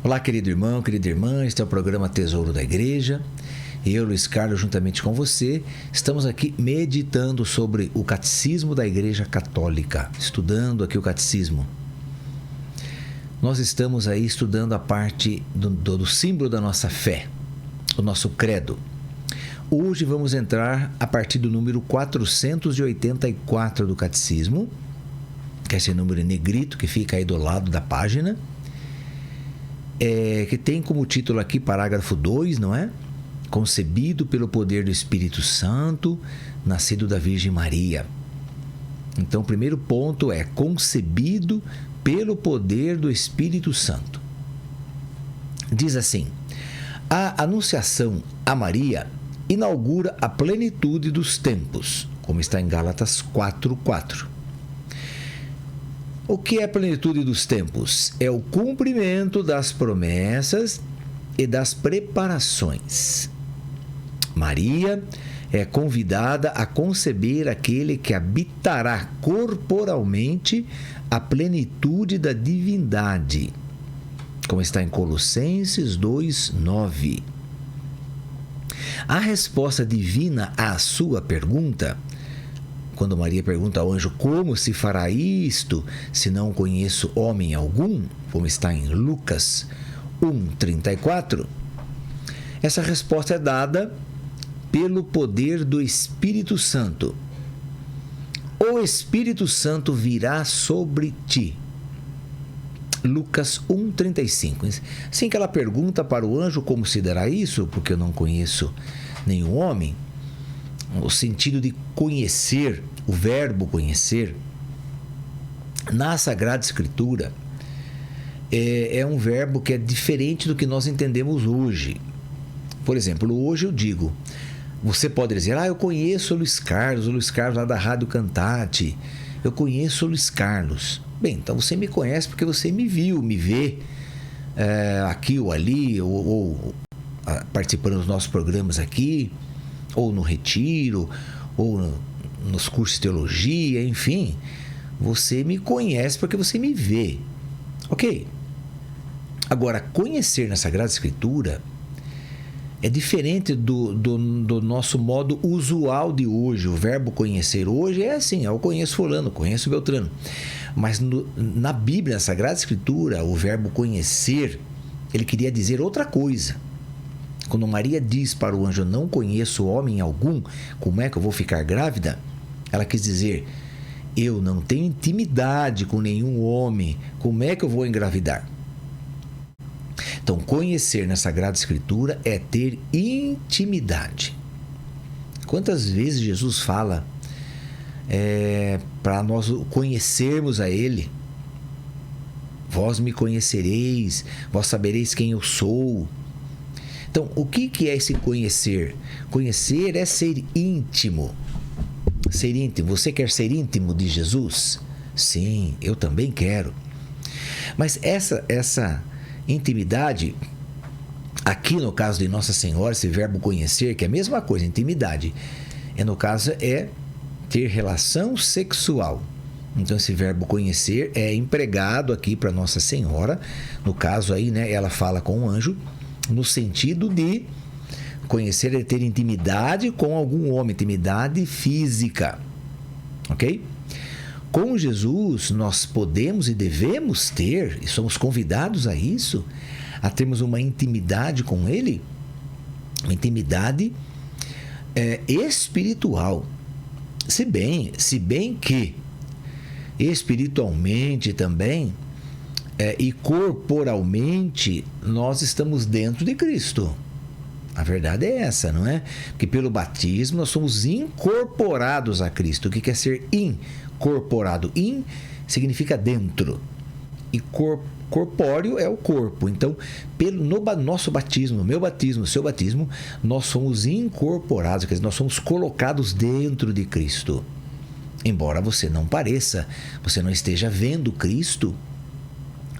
Olá, querido irmão, querida irmã, este é o programa Tesouro da Igreja. Eu, Luiz Carlos, juntamente com você, estamos aqui meditando sobre o Catecismo da Igreja Católica, estudando aqui o Catecismo. Nós estamos aí estudando a parte do símbolo da nossa fé, o nosso credo. Hoje vamos entrar a partir do número 484 do Catecismo, que é esse número em negrito que fica aí do lado da página, que tem como título aqui, parágrafo 2, não é? Concebido pelo poder do Espírito Santo, nascido da Virgem Maria. Então, o primeiro ponto é concebido pelo poder do Espírito Santo. Diz assim: a anunciação a Maria inaugura a plenitude dos tempos, como está em Gálatas 4:4. O que é a plenitude dos tempos? É o cumprimento das promessas e das preparações. Maria é convidada a conceber aquele que habitará corporalmente a plenitude da divindade, como está em Colossenses 2:9. A resposta divina à sua pergunta, quando Maria pergunta ao anjo como se fará isto, se não conheço homem algum, como está em Lucas 1:34, essa resposta é dada pelo poder do Espírito Santo. O Espírito Santo virá sobre ti. Lucas 1:35. Assim que ela pergunta para o anjo como se dará isso, porque eu não conheço nenhum homem, o sentido de conhecer, o verbo conhecer, na Sagrada Escritura, é um verbo que é diferente do que nós entendemos hoje. Por exemplo, hoje eu digo, você pode dizer, eu conheço o Luiz Carlos lá da Rádio Cantate, eu conheço o Luiz Carlos. Bem, então você me conhece porque você me viu, me vê aqui ou ali, ou participando dos nossos programas aqui, ou no retiro, ou nos cursos de teologia, enfim, você me conhece porque você me vê. Ok. Agora, conhecer na Sagrada Escritura é diferente do nosso modo usual de hoje. O verbo conhecer hoje é assim, eu conheço fulano, conheço Beltrano. Mas na Bíblia, na Sagrada Escritura, o verbo conhecer, ele queria dizer outra coisa. Quando Maria diz para o anjo, não conheço homem algum, como é que eu vou ficar grávida? Ela quis dizer, eu não tenho intimidade com nenhum homem, como é que eu vou engravidar? Então, conhecer na Sagrada Escritura é ter intimidade. Quantas vezes Jesus fala para nós conhecermos a Ele? Vós me conhecereis, vós sabereis quem eu sou. Então, o que é esse conhecer? Conhecer é ser íntimo. Ser íntimo. Você quer ser íntimo de Jesus? Sim, eu também quero. Mas essa intimidade, aqui no caso de Nossa Senhora, esse verbo conhecer, que é a mesma coisa, intimidade, no caso é ter relação sexual. Então esse verbo conhecer é empregado aqui para Nossa Senhora, no caso aí, ela fala com o anjo, no sentido de conhecer é ter intimidade com algum homem, intimidade física, ok? Com Jesus, nós podemos e devemos ter, e somos convidados a isso, a termos uma intimidade com Ele, uma intimidade espiritual. Se bem que espiritualmente também e corporalmente nós estamos dentro de Cristo. A verdade é essa, não é? Porque pelo batismo nós somos incorporados a Cristo. O que quer ser incorporado? In significa dentro. E corpóreo é o corpo. Então, no nosso batismo, meu batismo, seu batismo, nós somos incorporados, quer dizer, nós somos colocados dentro de Cristo. Embora você não pareça, você não esteja vendo Cristo,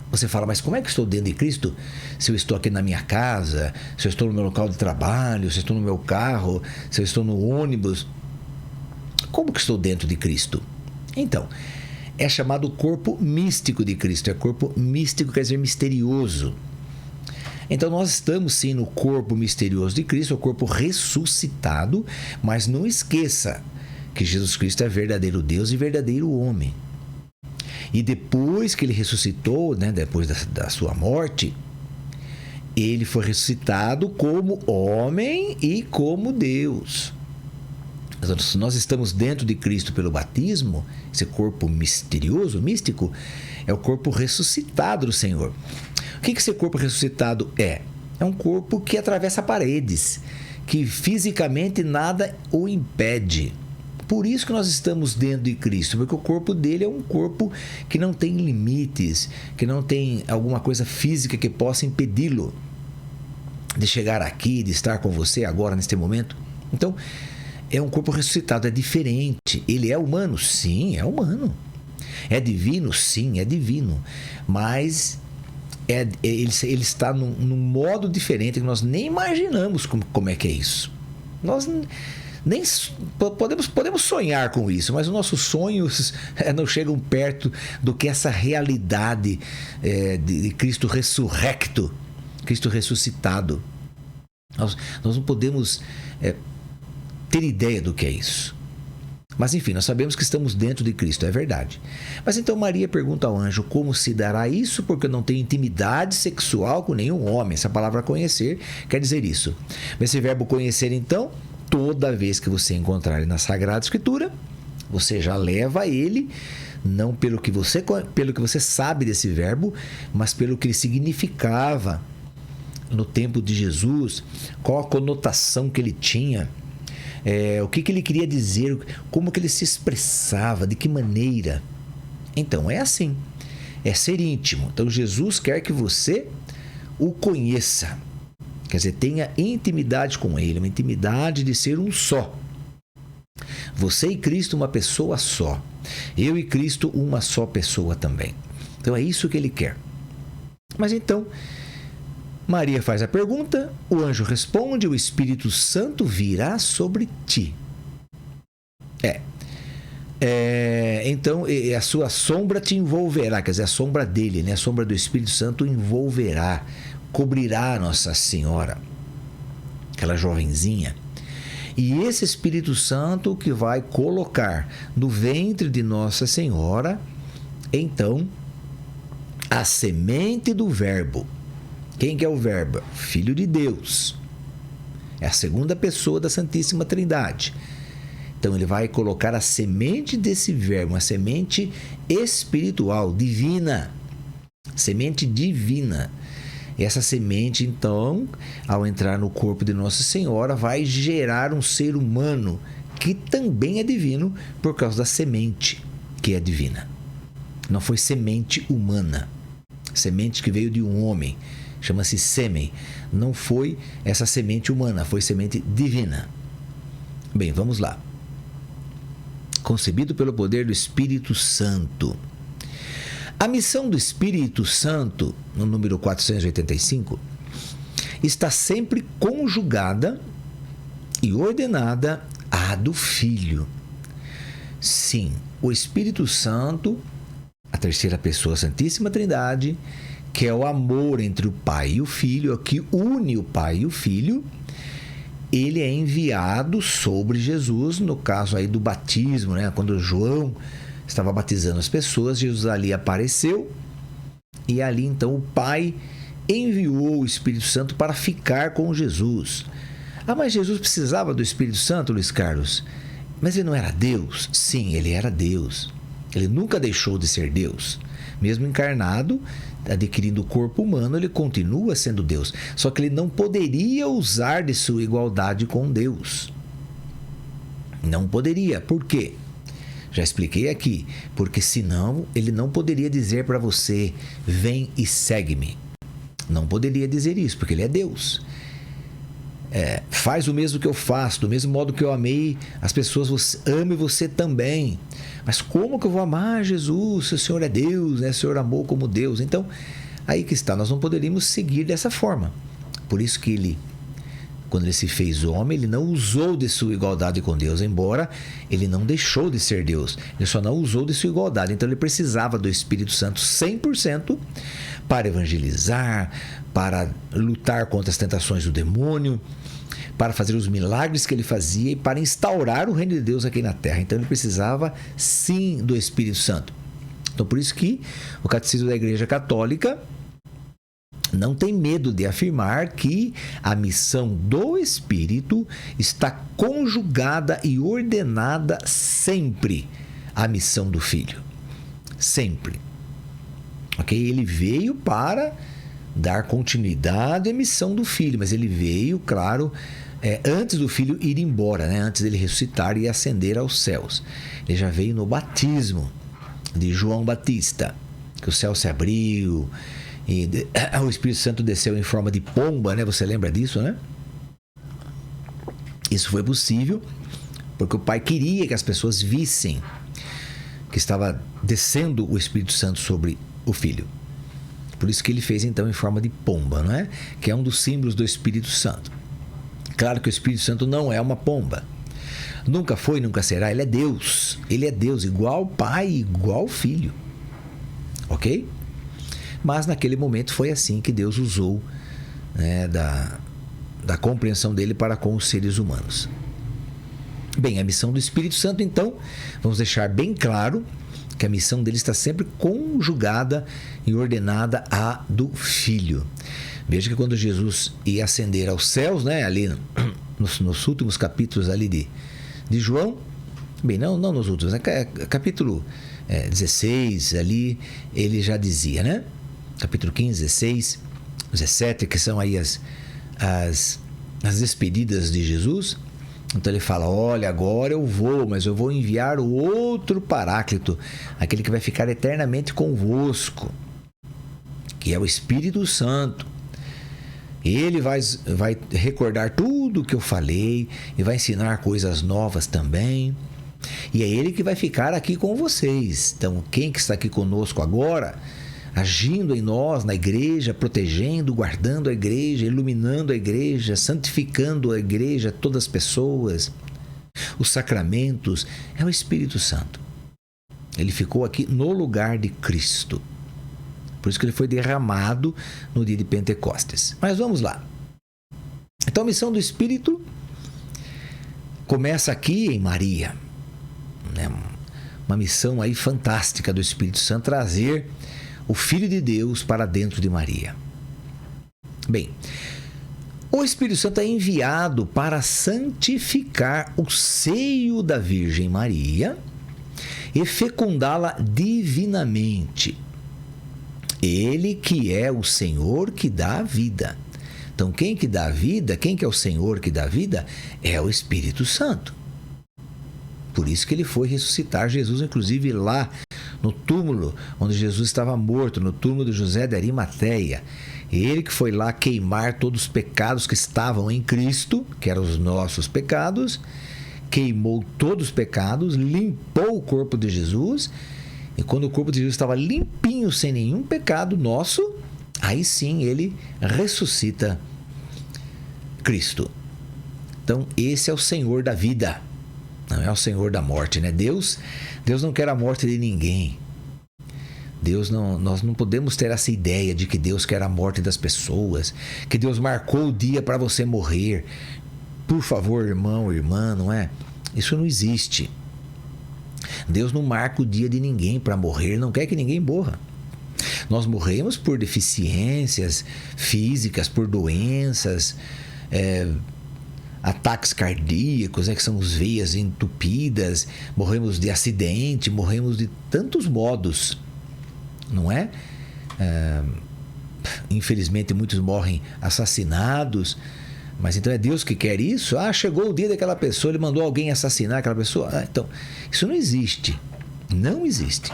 você fala, mas como é que estou dentro de Cristo? Se eu estou aqui na minha casa, se eu estou no meu local de trabalho, se eu estou no meu carro, se eu estou no ônibus, como que estou dentro de Cristo? Então, é chamado corpo místico de Cristo. É corpo místico, quer dizer misterioso. Então nós estamos sim no corpo misterioso de Cristo, o corpo ressuscitado, mas não esqueça que Jesus Cristo é verdadeiro Deus e verdadeiro homem. E depois que ele ressuscitou, né, depois da sua morte, ele foi ressuscitado como homem e como Deus. Nós estamos dentro de Cristo pelo batismo, esse corpo misterioso, místico, é o corpo ressuscitado do Senhor. O que esse corpo ressuscitado é? É um corpo que atravessa paredes, que fisicamente nada o impede. Por isso que nós estamos dentro de Cristo, porque o corpo dele é um corpo que não tem limites, que não tem alguma coisa física que possa impedi-lo de chegar aqui, de estar com você agora, neste momento. Então, é um corpo ressuscitado, é diferente. Ele é humano? Sim, é humano. É divino? Sim, é divino. Mas ele está num modo diferente que nós nem imaginamos como é que é isso. Nós nem podemos sonhar com isso, mas os nossos sonhos não chegam perto do que essa realidade de Cristo ressurrecto, Cristo ressuscitado. Nós não podemos ter ideia do que é isso. Mas enfim, nós sabemos que estamos dentro de Cristo, é verdade. Mas então Maria pergunta ao anjo como se dará isso, porque eu não tenho intimidade sexual com nenhum homem. Essa palavra conhecer quer dizer isso. Esse verbo conhecer, então, toda vez que você encontrar ele na Sagrada Escritura, você já leva ele, não pelo que você sabe desse verbo, mas pelo que ele significava no tempo de Jesus, qual a conotação que ele tinha, o que ele queria dizer, como que ele se expressava, de que maneira. Então, é assim, é ser íntimo. Então, Jesus quer que você o conheça. Quer dizer, tenha intimidade com ele, uma intimidade de ser um só. Você e Cristo, uma pessoa só. Eu e Cristo, uma só pessoa também. Então, é isso que ele quer. Mas então, Maria faz a pergunta, o anjo responde, o Espírito Santo virá sobre ti. Então, a sua sombra te envolverá, quer dizer, a sombra dele, né? A sombra do Espírito Santo envolverá, cobrirá Nossa Senhora, aquela jovenzinha. E esse Espírito Santo que vai colocar no ventre de Nossa Senhora, então, a semente do Verbo. Quem que é o Verbo? Filho de Deus. É a segunda pessoa da Santíssima Trindade. Então, ele vai colocar a semente desse Verbo, uma semente espiritual, divina. Semente divina. E essa semente, então, ao entrar no corpo de Nossa Senhora, vai gerar um ser humano que também é divino por causa da semente que é divina. Não foi semente humana. Semente que veio de um homem. Chama-se sêmen. Não foi essa semente humana, foi semente divina. Bem, vamos lá. Concebido pelo poder do Espírito Santo. A missão do Espírito Santo, no número 485, está sempre conjugada e ordenada à do Filho. Sim, o Espírito Santo, a terceira pessoa, a Santíssima Trindade, que é o amor entre o Pai e o Filho, que une o Pai e o Filho, ele é enviado sobre Jesus, no caso aí do batismo, né? Quando João estava batizando as pessoas, Jesus ali apareceu e ali então o Pai enviou o Espírito Santo para ficar com Jesus. Mas Jesus precisava do Espírito Santo, Luiz Carlos? Mas ele não era Deus? Sim, ele era Deus. Ele nunca deixou de ser Deus. Mesmo encarnado, adquirindo o corpo humano, ele continua sendo Deus. Só que ele não poderia usar de sua igualdade com Deus. Não poderia. Por quê? Já expliquei aqui. Porque senão ele não poderia dizer para você, vem e segue-me. Não poderia dizer isso, porque ele é Deus. Faz o mesmo que eu faço, do mesmo modo que eu amei as pessoas, ame você também. Mas como que eu vou amar Jesus se o Senhor é Deus, né? O Senhor amou como Deus? Então, aí que está, nós não poderíamos seguir dessa forma. Por isso que ele quando ele se fez homem, ele não usou de sua igualdade com Deus, embora ele não deixou de ser Deus. Ele só não usou de sua igualdade. Então ele precisava do Espírito Santo 100% para evangelizar, para lutar contra as tentações do demônio, para fazer os milagres que ele fazia e para instaurar o reino de Deus aqui na terra. Então ele precisava sim do Espírito Santo. Então por isso que o Catecismo da Igreja Católica não tem medo de afirmar que a missão do Espírito está conjugada e ordenada sempre à missão do Filho. Sempre. Ok? Ele veio para dar continuidade à missão do Filho, mas ele veio, claro, antes do Filho ir embora, né? Antes dele ressuscitar e ascender aos céus. Ele já veio no batismo de João Batista, que o céu se abriu e o Espírito Santo desceu em forma de pomba, né? Você lembra disso, né? Isso foi possível porque o Pai queria que as pessoas vissem que estava descendo o Espírito Santo sobre o Filho. Por isso que ele fez então em forma de pomba, não é? Que é um dos símbolos do Espírito Santo. Claro que o Espírito Santo não é uma pomba. Nunca foi, nunca será. Ele é Deus. Ele é Deus, igual Pai, igual Filho. Ok? Mas naquele momento foi assim que Deus usou, né, da compreensão dele para com os seres humanos. Bem, a missão do Espírito Santo, então, vamos deixar bem claro que a missão dele está sempre conjugada e ordenada à do Filho. Veja que quando Jesus ia ascender aos céus, né, ali nos últimos capítulos ali de João, bem, não nos últimos, né, capítulo 16 ali, ele já dizia, né, capítulo 15, 16, 17, que são aí as despedidas de Jesus. Então ele fala, olha, agora eu vou, mas eu vou enviar o outro Paráclito, aquele que vai ficar eternamente convosco, que é o Espírito Santo. Ele vai recordar tudo o que eu falei e vai ensinar coisas novas também. E é ele que vai ficar aqui com vocês. Então, quem que está aqui conosco agora, agindo em nós, na igreja, protegendo, guardando a igreja, iluminando a igreja, santificando a igreja, todas as pessoas, os sacramentos, é o Espírito Santo. Ele ficou aqui no lugar de Cristo. Por isso que ele foi derramado no dia de Pentecostes. Mas vamos lá. Então a missão do Espírito começa aqui em Maria. Né? Uma missão aí fantástica do Espírito Santo, trazer o Filho de Deus para dentro de Maria. Bem, o Espírito Santo é enviado para santificar o seio da Virgem Maria e fecundá-la divinamente. Ele que é o Senhor que dá a vida. Então, quem que dá a vida, quem que é o Senhor que dá a vida, é o Espírito Santo. Por isso que ele foi ressuscitar Jesus, inclusive lá no túmulo onde Jesus estava morto, no túmulo de José de Arimateia. Ele que foi lá queimar todos os pecados que estavam em Cristo, que eram os nossos pecados, queimou todos os pecados, limpou o corpo de Jesus, e quando o corpo de Jesus estava limpinho, sem nenhum pecado nosso, aí sim ele ressuscita Cristo. Então esse é o Senhor da vida, não é o Senhor da morte, né? Deus não quer a morte de ninguém. Nós não podemos ter essa ideia de que Deus quer a morte das pessoas, que Deus marcou o dia para você morrer. Por favor, irmão, irmã, não é? Isso não existe. Deus não marca o dia de ninguém para morrer, não quer que ninguém morra. Nós morremos por deficiências físicas, por doenças, ataques cardíacos, que são as veias entupidas, morremos de acidente, morremos de tantos modos, não é? Infelizmente muitos morrem assassinados, mas então é Deus que quer isso? Chegou o dia daquela pessoa, ele mandou alguém assassinar aquela pessoa? Então, isso não existe, não existe.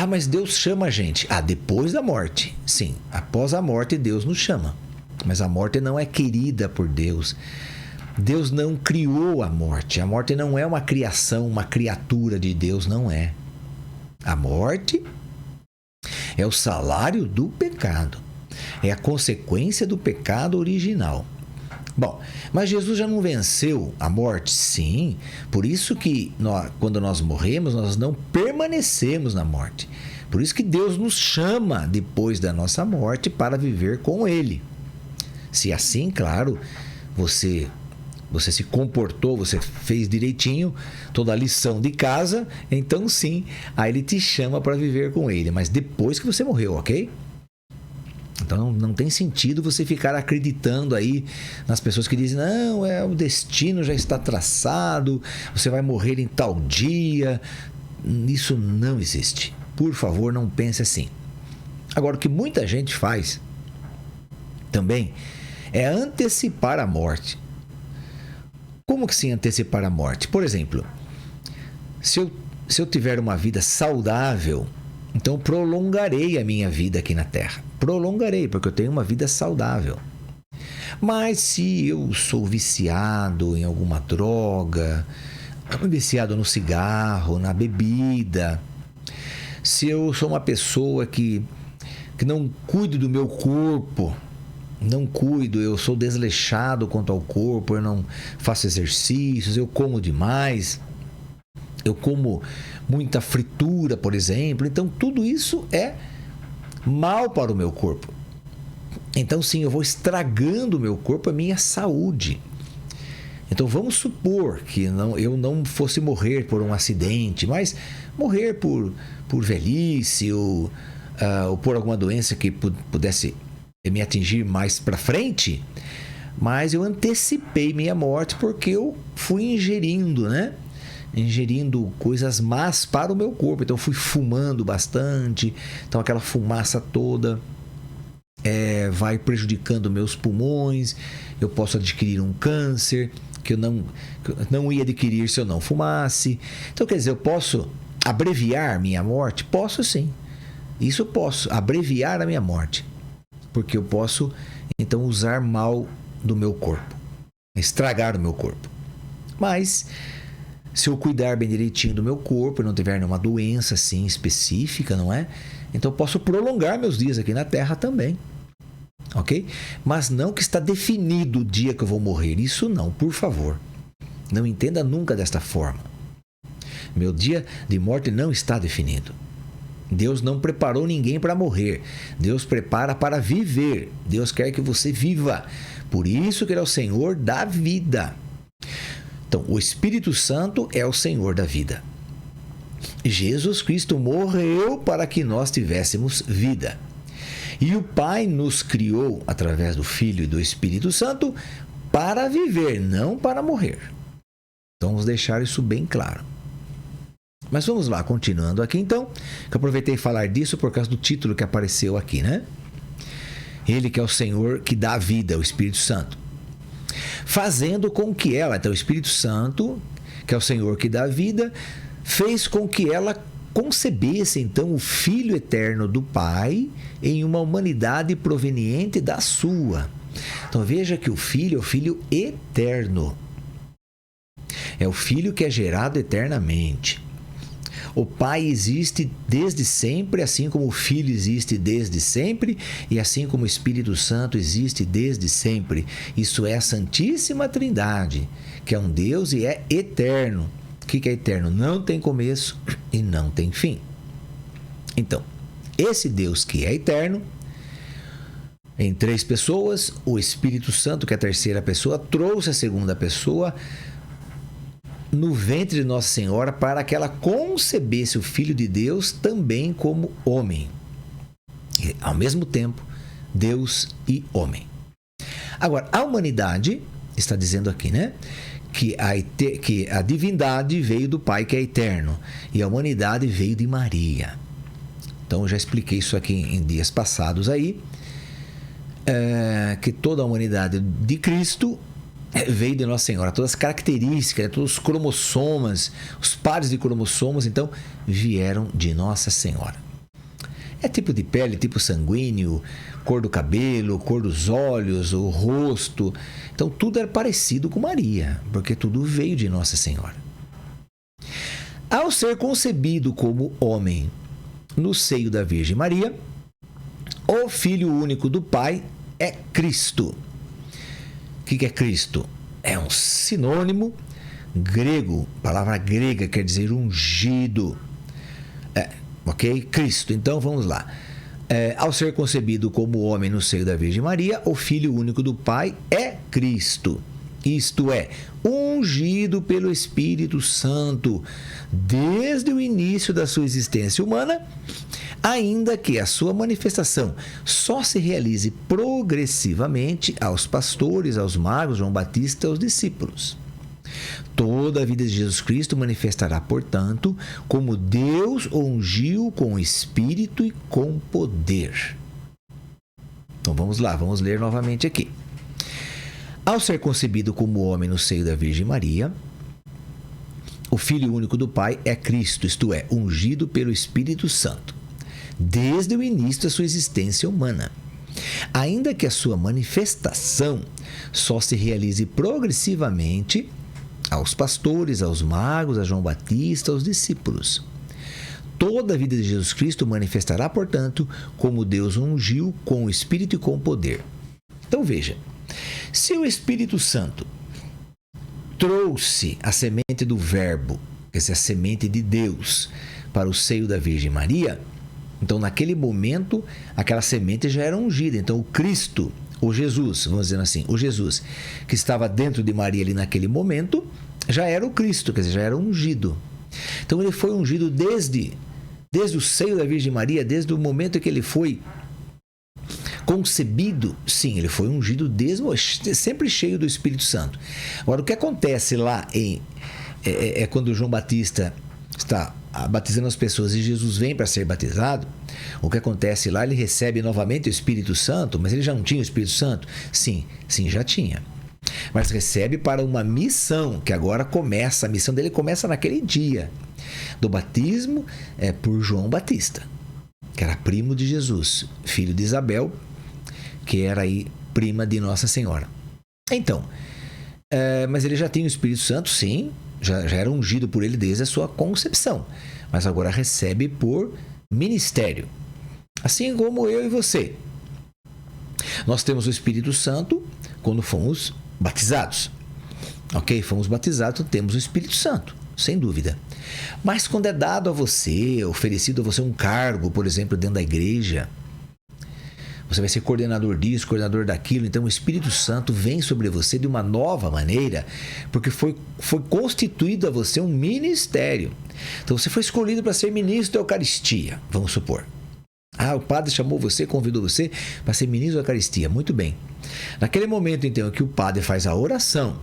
Mas Deus chama a gente. Depois da morte, sim, após a morte Deus nos chama. Mas a morte não é querida por Deus. Deus não criou a morte não é uma criação, uma criatura de Deus, não é. A morte é o salário do pecado. É a consequência do pecado original. Bom, mas Jesus já não venceu a morte? Sim. Por isso que quando nós morremos, nós não permanecemos na morte. Por isso que Deus nos chama depois da nossa morte para viver com Ele. Se assim, claro, você se comportou, você fez direitinho toda a lição de casa, então sim, aí Ele te chama para viver com Ele. Mas depois que você morreu, ok? Então não tem sentido você ficar acreditando aí nas pessoas que dizem: não, o destino já está traçado, você vai morrer em tal dia. Isso não existe. Por favor, não pense assim. Agora, o que muita gente faz também é antecipar a morte. Como que se antecipar a morte? Por exemplo, se eu tiver uma vida saudável, então prolongarei a minha vida aqui na Terra. Prolongarei, porque eu tenho uma vida saudável. Mas se eu sou viciado em alguma droga, viciado no cigarro, na bebida, se eu sou uma pessoa que não cuido do meu corpo, eu sou desleixado quanto ao corpo, eu não faço exercícios, eu como demais, eu como muita fritura, por exemplo. Então, tudo isso é mal para o meu corpo. Então, sim, eu vou estragando o meu corpo, a minha saúde. Então, vamos supor que eu não fosse morrer por um acidente, mas morrer por velhice ou por alguma doença que pudesse me atingir mais para frente, mas eu antecipei minha morte porque eu fui ingerindo, ingerindo coisas más para o meu corpo. Então, eu fui fumando bastante, então aquela fumaça toda vai prejudicando meus pulmões, eu posso adquirir um câncer que eu não ia adquirir se eu não fumasse. Então, quer dizer, eu posso abreviar minha morte? Posso sim. Isso eu posso, abreviar a minha morte. Porque eu posso, então, usar mal do meu corpo. Estragar o meu corpo. Mas, se eu cuidar bem direitinho do meu corpo e não tiver nenhuma doença assim específica, não é? Então, eu posso prolongar meus dias aqui na Terra também. Ok? Mas não que está definido o dia que eu vou morrer. Isso não, por favor. Não entenda nunca desta forma. Meu dia de morte não está definido. Deus não preparou ninguém para morrer. Deus prepara para viver. Deus quer que você viva. Por isso que Ele é o Senhor da vida. Então, o Espírito Santo é o Senhor da vida. Jesus Cristo morreu para que nós tivéssemos vida. E o Pai nos criou, através do Filho e do Espírito Santo, para viver, não para morrer. Então, vamos deixar isso bem claro. Mas vamos lá, continuando aqui então, que eu aproveitei falar disso por causa do título que apareceu aqui, Ele que é o Senhor que dá a vida, o Espírito Santo. Fazendo com que ela, então o Espírito Santo, que é o Senhor que dá a vida, fez com que ela concebesse então o Filho eterno do Pai em uma humanidade proveniente da sua. Então veja que o Filho é o Filho eterno. É o Filho que é gerado eternamente. O Pai existe desde sempre, assim como o Filho existe desde sempre, e assim como o Espírito Santo existe desde sempre. Isso é a Santíssima Trindade, que é um Deus e é eterno. O que é eterno? Não tem começo e não tem fim. Então, esse Deus que é eterno, em 3 pessoas, o Espírito Santo, que é a terceira pessoa, trouxe a segunda pessoa no ventre de Nossa Senhora para que ela concebesse o Filho de Deus também como homem. E, ao mesmo tempo, Deus e homem. Agora, a humanidade está dizendo aqui, que a divindade veio do Pai, que é eterno, e a humanidade veio de Maria. Então, eu já expliquei isso aqui em dias passados aí, que toda a humanidade de Cristo veio de Nossa Senhora. Todas as características, todos os cromossomas, os pares de cromossomos, então, vieram de Nossa Senhora. É tipo de pele, tipo sanguíneo, cor do cabelo, cor dos olhos, o rosto. Então, tudo era parecido com Maria, porque tudo veio de Nossa Senhora. Ao ser concebido como homem no seio da Virgem Maria, o Filho único do Pai é Cristo. que é Cristo? É um sinônimo grego, palavra grega quer dizer ungido. Ok? Cristo. Então vamos lá. Ao ser concebido como homem no seio da Virgem Maria, o Filho único do Pai é Cristo. Isto é, ungido pelo Espírito Santo desde o início da sua existência humana, ainda que a sua manifestação só se realize progressivamente aos pastores, aos magos, João Batista e aos discípulos. Toda a vida de Jesus Cristo manifestará, portanto, como Deus o ungiu com Espírito e com poder. Então vamos lá, vamos ler novamente aqui. Ao ser concebido como homem no seio da Virgem Maria, o Filho único do Pai é Cristo, isto é, ungido pelo Espírito Santo, desde o início da sua existência humana. Ainda que a sua manifestação só se realize progressivamente aos pastores, aos magos, a João Batista, aos discípulos. Toda a vida de Jesus Cristo manifestará, portanto, como Deus o ungiu com o Espírito e com o poder. Então veja, se o Espírito Santo trouxe a semente do Verbo, quer dizer, a semente de Deus, para o seio da Virgem Maria, então naquele momento aquela semente já era ungida. Então o Cristo, o Jesus, vamos dizer assim, o Jesus que estava dentro de Maria ali naquele momento, já era o Cristo, quer dizer, já era ungido. Então ele foi ungido desde o seio da Virgem Maria, desde o momento em que ele foi concebido. Sim, ele foi ungido sempre cheio do Espírito Santo. Agora, o que acontece lá é quando João Batista está batizando as pessoas e Jesus vem para ser batizado, o que acontece lá, ele recebe novamente o Espírito Santo, mas ele já não tinha o Espírito Santo? Sim, já tinha. Mas recebe para uma missão, que agora começa, a missão dele começa naquele dia do batismo por João Batista, que era primo de Jesus, filho de Isabel, que era aí prima de Nossa Senhora. Então, mas ele já tinha o Espírito Santo, sim, já era ungido por ele desde a sua concepção, mas agora recebe por ministério. Assim como eu e você. Nós temos o Espírito Santo quando fomos batizados. Ok? Fomos batizados, temos o Espírito Santo, sem dúvida. Mas quando é dado a você, oferecido a você um cargo, por exemplo, dentro da igreja, você vai ser coordenador disso, coordenador daquilo. Então o Espírito Santo vem sobre você de uma nova maneira, porque foi constituído a você um ministério. Então você foi escolhido para ser ministro da Eucaristia, vamos supor. O padre chamou você, convidou você para ser ministro da Eucaristia. Muito bem. Naquele momento, então, que o padre faz a oração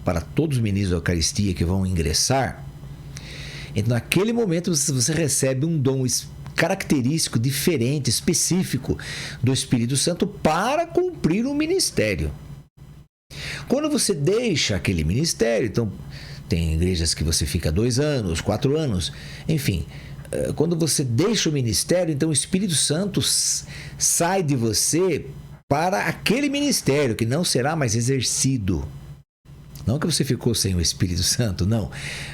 para todos os ministros da Eucaristia que vão ingressar, então naquele momento você recebe um dom característico, diferente, específico do Espírito Santo para cumprir um ministério. Quando você deixa aquele ministério, então tem igrejas que você fica 2 anos, 4 anos, enfim, quando você deixa o ministério, então o Espírito Santo sai de você para aquele ministério que não será mais exercido. Não que você ficou sem o Espírito Santo, não.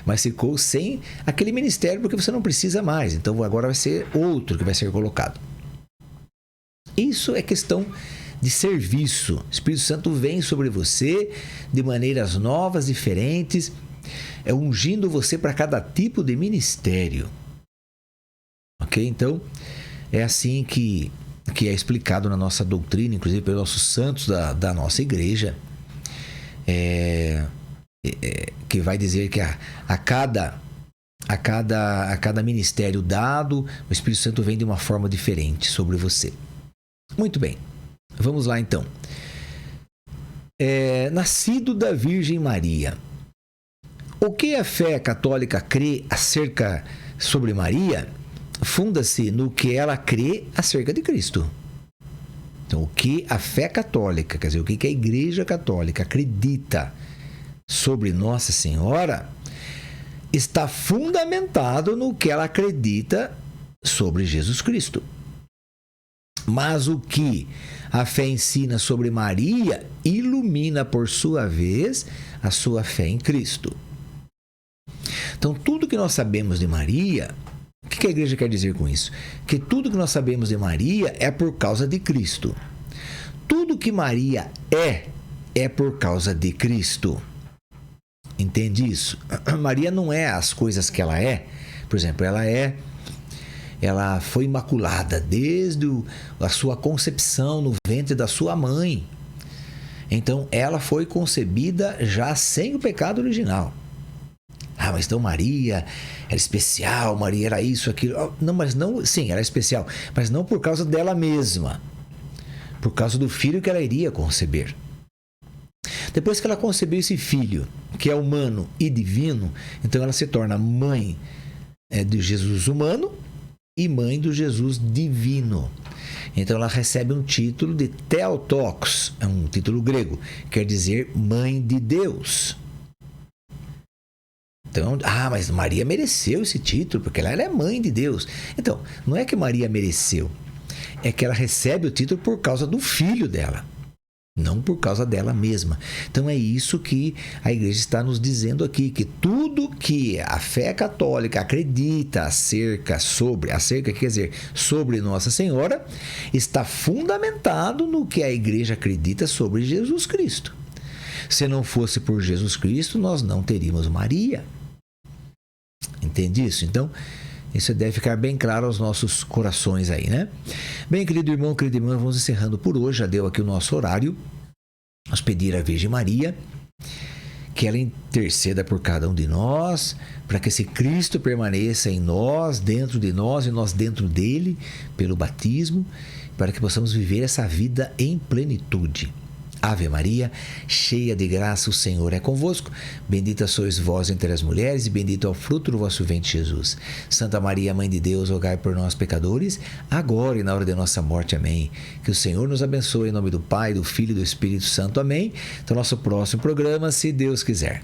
Mas ficou sem aquele ministério porque você não precisa mais. Então agora vai ser outro que vai ser colocado. Isso é questão de serviço. O Espírito Santo vem sobre você de maneiras novas, diferentes, ungindo você para cada tipo de ministério. Ok? Então, é assim que é explicado na nossa doutrina, inclusive pelos nossos santos da nossa igreja. Que vai dizer que a cada ministério dado, o Espírito Santo vem de uma forma diferente sobre você. Muito bem, vamos lá então. Nascido da Virgem Maria. O que a fé católica crê acerca sobre Maria funda-se no que ela crê acerca de Cristo. Então, o que a fé católica, quer dizer, o que a Igreja Católica acredita sobre Nossa Senhora, está fundamentado no que ela acredita sobre Jesus Cristo. Mas o que a fé ensina sobre Maria ilumina, por sua vez, a sua fé em Cristo. Então, tudo que nós sabemos de Maria, o que a igreja quer dizer com isso? Que tudo que nós sabemos de Maria é por causa de Cristo. Tudo que Maria é é por causa de Cristo. Entende isso? Maria não é as coisas que ela é. Por exemplo, ela foi imaculada desde a sua concepção no ventre da sua mãe. Então, ela foi concebida já sem o pecado original. Ah, mas então Maria era especial, Maria era isso, aquilo. Não, mas não, sim, ela é especial, mas não por causa dela mesma. Por causa do filho que ela iria conceber. Depois que ela concebeu esse filho, que é humano e divino, então ela se torna mãe de Jesus humano e mãe do Jesus divino. Então ela recebe um título de Theotokos, é um título grego, quer dizer mãe de Deus. Então, mas Maria mereceu esse título, porque ela é mãe de Deus. Então, não é que Maria mereceu, é que ela recebe o título por causa do filho dela, não por causa dela mesma. Então é isso que a igreja está nos dizendo aqui, que tudo que a fé católica acredita sobre Nossa Senhora, está fundamentado no que a igreja acredita sobre Jesus Cristo. Se não fosse por Jesus Cristo, nós não teríamos Maria. Entende isso? Então, isso deve ficar bem claro aos nossos corações aí, né? Bem, querido irmão, querida irmã, vamos encerrando por hoje. Já deu aqui o nosso horário. Vamos pedir à Virgem Maria que ela interceda por cada um de nós, para que esse Cristo permaneça em nós, dentro de nós e nós dentro dele, pelo batismo, para que possamos viver essa vida em plenitude. Ave Maria, cheia de graça, o Senhor é convosco. Bendita sois vós entre as mulheres e bendito é o fruto do vosso ventre, Jesus. Santa Maria, Mãe de Deus, rogai por nós, pecadores, agora e na hora de nossa morte. Amém. Que o Senhor nos abençoe em nome do Pai, do Filho e do Espírito Santo. Amém. Até o nosso próximo programa, se Deus quiser.